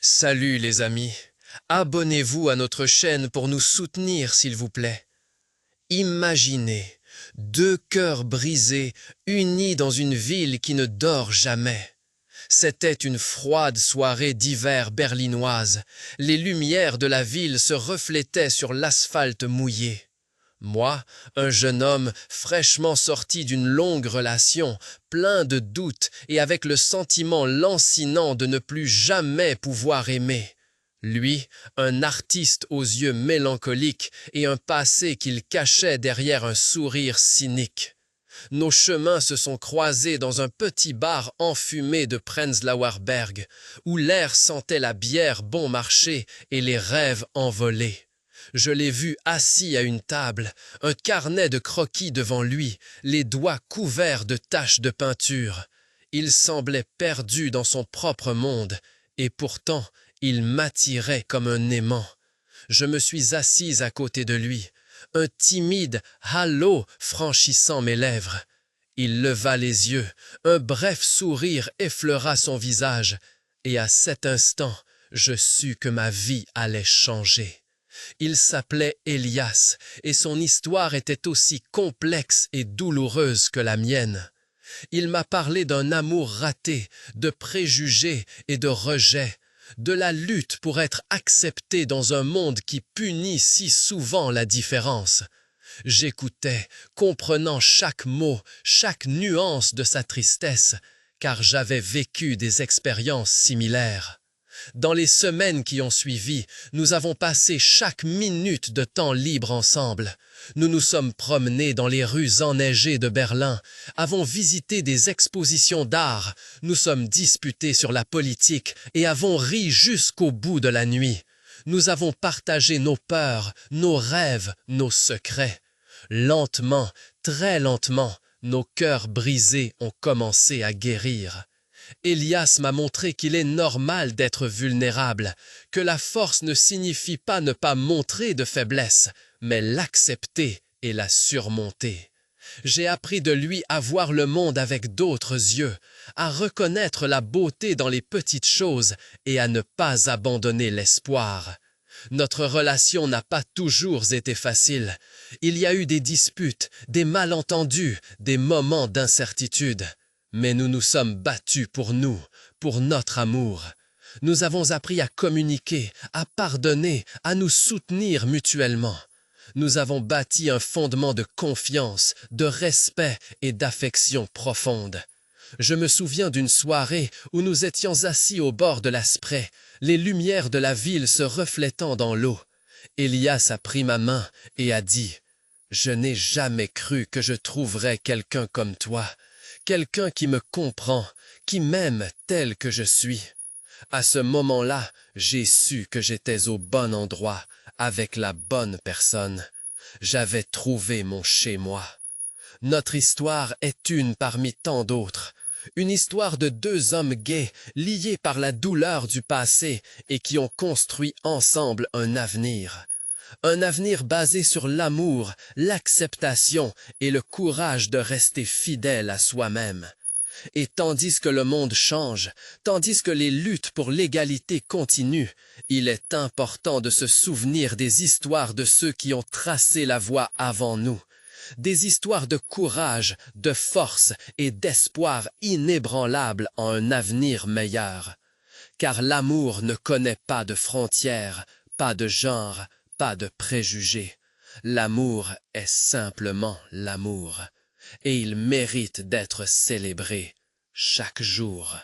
Salut les amis, abonnez-vous à notre chaîne pour nous soutenir s'il vous plaît. Imaginez, deux cœurs brisés unis dans une ville qui ne dort jamais. C'était une froide soirée d'hiver berlinoise. Les lumières de la ville se reflétaient sur l'asphalte mouillé. Moi, un jeune homme fraîchement sorti d'une longue relation, plein de doutes et avec le sentiment lancinant de ne plus jamais pouvoir aimer. Lui, un artiste aux yeux mélancoliques et un passé qu'il cachait derrière un sourire cynique. Nos chemins se sont croisés dans un petit bar enfumé de Prenzlauer Berg, où l'air sentait la bière bon marché et les rêves envolés. Je l'ai vu assis à une table, un carnet de croquis devant lui, les doigts couverts de taches de peinture. Il semblait perdu dans son propre monde, et pourtant il m'attirait comme un aimant. Je me suis assise à côté de lui, un timide « Allô » franchissant mes lèvres. Il leva les yeux, un bref sourire effleura son visage, et à cet instant, je sus que ma vie allait changer. Il s'appelait Elias, et son histoire était aussi complexe et douloureuse que la mienne. Il m'a parlé d'un amour raté, de préjugés et de rejets, de la lutte pour être accepté dans un monde qui punit si souvent la différence. J'écoutais, comprenant chaque mot, chaque nuance de sa tristesse, car j'avais vécu des expériences similaires. Dans les semaines qui ont suivi, nous avons passé chaque minute de temps libre ensemble. Nous nous sommes promenés dans les rues enneigées de Berlin, avons visité des expositions d'art, nous sommes disputés sur la politique et avons ri jusqu'au bout de la nuit. Nous avons partagé nos peurs, nos rêves, nos secrets. Lentement, très lentement, nos cœurs brisés ont commencé à guérir. Elias m'a montré qu'il est normal d'être vulnérable, que la force ne signifie pas ne pas montrer de faiblesse, mais l'accepter et la surmonter. J'ai appris de lui à voir le monde avec d'autres yeux, à reconnaître la beauté dans les petites choses et à ne pas abandonner l'espoir. Notre relation n'a pas toujours été facile. Il y a eu des disputes, des malentendus, des moments d'incertitude. Mais nous nous sommes battus pour nous, pour notre amour. Nous avons appris à communiquer, à pardonner, à nous soutenir mutuellement. Nous avons bâti un fondement de confiance, de respect et d'affection profonde. Je me souviens d'une soirée où nous étions assis au bord de la Spree, les lumières de la ville se reflétant dans l'eau. Elias a pris ma main et a dit « Je n'ai jamais cru que je trouverais quelqu'un comme toi. » Quelqu'un qui me comprend, qui m'aime tel que je suis. À ce moment-là, j'ai su que j'étais au bon endroit, avec la bonne personne. J'avais trouvé mon chez-moi. Notre histoire est une parmi tant d'autres. Une histoire de deux hommes gays, liés par la douleur du passé et qui ont construit ensemble un avenir. Un avenir basé sur l'amour, l'acceptation et le courage de rester fidèle à soi-même. Et tandis que le monde change, tandis que les luttes pour l'égalité continuent, il est important de se souvenir des histoires de ceux qui ont tracé la voie avant nous. Des histoires de courage, de force et d'espoir inébranlables en un avenir meilleur. Car l'amour ne connaît pas de frontières, pas de genre, pas de préjugés. L'amour est simplement l'amour, et il mérite d'être célébré chaque jour.